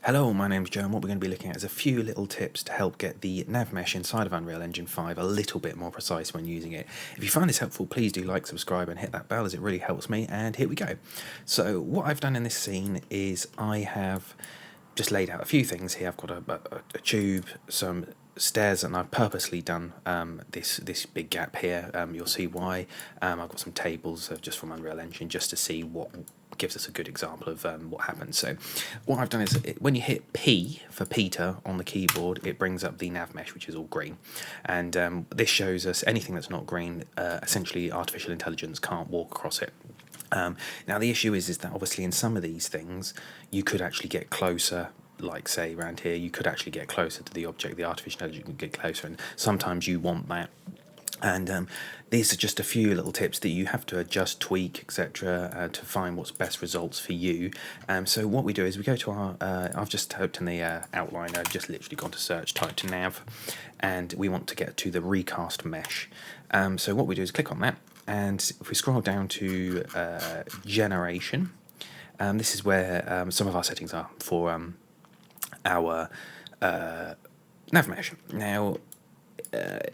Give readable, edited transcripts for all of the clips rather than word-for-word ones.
Hello, my name's Joe, and what we're going to be looking at is a few little tips to help get the Navmesh inside of Unreal Engine 5 a little bit more precise when using it. If you find this helpful, please do like, subscribe, and hit that bell as it really helps me, and here we go. So what I've done in this scene is I have just laid out a few things here. I've got a tube, some stairs, and I've purposely done this big gap here. You'll see why. I've got some tables just from Unreal Engine just to see what gives us a good example of what happens. So what I've done is when you hit P for Peter on the keyboard, it brings up the Navmesh, which is all green, and this shows us anything that's not green, essentially artificial intelligence can't walk across it. Now the issue is that obviously in some of these things you could actually get closer, like say around here you could actually get closer to the object, the artificial intelligence can get closer, and sometimes you want that. And these are just a few little tips that you have to adjust, tweak, etc. To find what's best results for you. So what we do is we go to our, I've just typed in the outliner, I've just literally gone to search, typed nav, and we want to get to the recast mesh. So what we do is click on that, and if we scroll down to generation, this is where some of our settings are for our Navmesh. Now,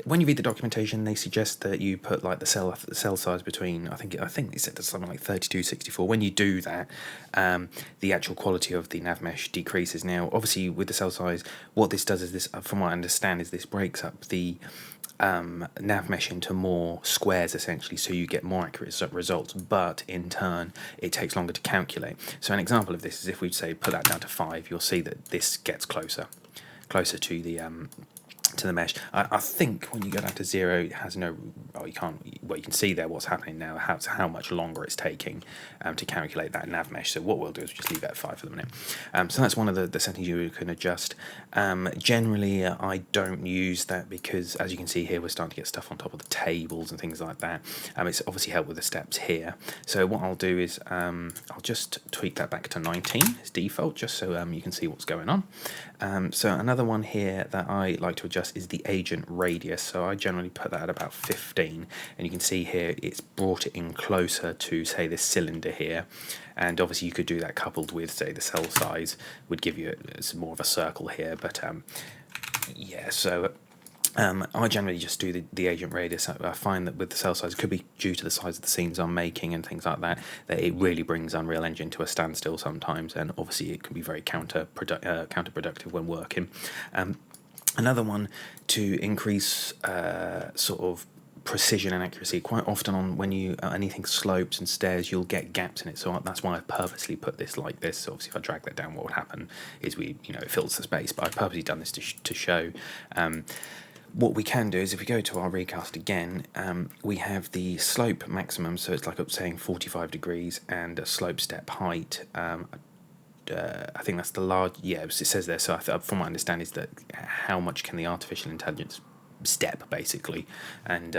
when you read the documentation, they suggest that you put like the cell size between, I think they said that's something like 3264. When you do that, the actual quality of the Navmesh decreases. Now, obviously, with the cell size, what this does is this, from what I understand, is this breaks up the Navmesh into more squares essentially, so you get more accurate results, but in turn it takes longer to calculate. So an example of this is if we say put that down to 5, you'll see that this gets closer to the mesh. I think when you go down to 0, it has no. Oh, you can't. Well, you can see there what's happening now. How much longer it's taking to calculate that nav mesh. So what we'll do is just leave it at 5 for the minute. So that's one of the settings you can adjust. Generally, I don't use that because, as you can see here, we're starting to get stuff on top of the tables and things like that. It's obviously helped with the steps here. So what I'll do is I'll just tweak that back to 19 as default, just so you can see what's going on. So another one here that I like to adjust is the agent radius. So I generally put that at about 15, and you can see here it's brought it in closer to, say, this cylinder here. And obviously you could do that coupled with, say, the cell size would give you more of a circle here. But yeah, so I generally just do the agent radius. I find that with the cell size, it could be due to the size of the scenes I'm making and things like that, that it really brings Unreal Engine to a standstill sometimes, and obviously it can be very counterproductive when working. Another one to increase sort of precision and accuracy. Quite often on when you anything slopes and stairs, you'll get gaps in it. So that's why I purposely put this like this. So obviously, if I drag that down, what would happen is it fills the space. But I've purposely done this to show. What we can do is if we go to our recast again, we have the slope maximum. So it's like up saying 45 degrees and a slope step height. I think that's the large. Yeah, it says there. So from what I understand is that how much can the artificial intelligence step basically, and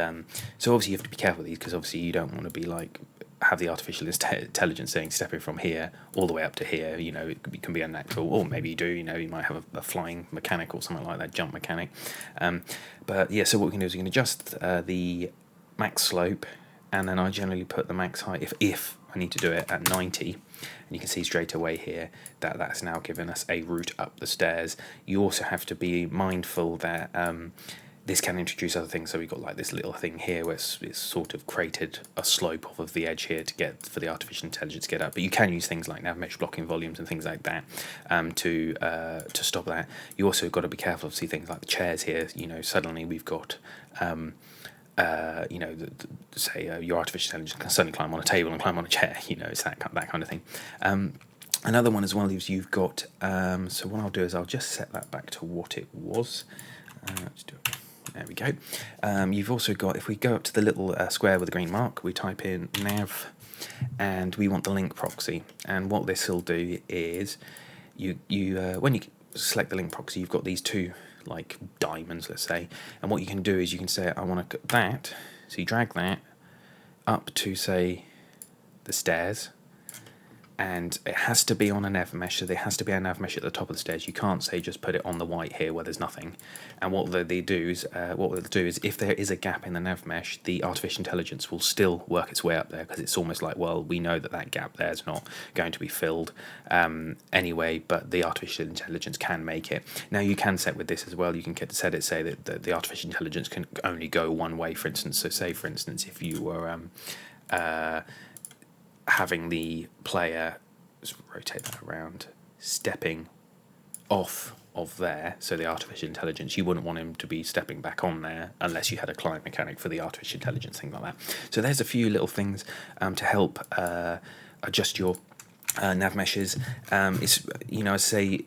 so obviously you have to be careful with these because obviously you don't want to be like have the artificial intelligence saying stepping from here all the way up to here. It can be unnatural, or maybe you do. You might have a flying mechanic or something like that, jump mechanic. But yeah, so what we can do is we can adjust the max slope, and then I generally put the max height if I need to do it at 90, and you can see straight away here that that's now given us a route up the stairs. You also have to be mindful that this can introduce other things. So we've got like this little thing here where it's sort of created a slope off of the edge here to get for the artificial intelligence to get up. But you can use things like Navmesh blocking volumes and things like that to stop that. You also got to be careful of things like the chairs here. Suddenly we've got say your artificial intelligence can suddenly climb on a table and climb on a chair. It's that kind of thing. Another one as well is you've got. So what I'll do is I'll just set that back to what it was. Let's do it. There we go. You've also got, if we go up to the little square with the green mark, we type in nav, and we want the link proxy. And what this will do is, when you select the link proxy, you've got these two like diamonds, let's say. And what you can do is you can say, I want to cut that. So you drag that up to, say, the stairs, and it has to be on a nav mesh, so there has to be a nav mesh at the top of the stairs. You can't say just put it on the white here where there's nothing. And what they'll do is if there is a gap in the nav mesh, the artificial intelligence will still work its way up there, because it's almost like, well, we know that gap there is not going to be filled anyway, but the artificial intelligence can make it. Now you can set with this as well, you can say that the artificial intelligence can only go one way, for instance. So say, for instance, if you were having the player, let's rotate that around, stepping off of there, so the artificial intelligence, you wouldn't want him to be stepping back on there unless you had a client mechanic for the artificial intelligence, thing like that. So there's a few little things to help adjust your nav meshes. It's, I say,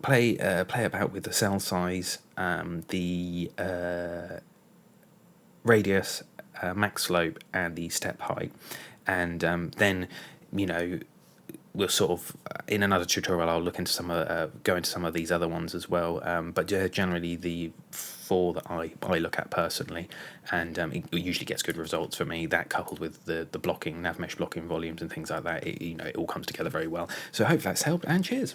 play about with the cell size, the radius, max slope, and the step height, and then we'll sort of, in another tutorial, I'll look into go into some of these other ones as well. But generally, the 4 that I look at personally, and it usually gets good results for me. That coupled with the blocking, nav mesh blocking volumes and things like that, it all comes together very well. So I hope that's helped, and cheers.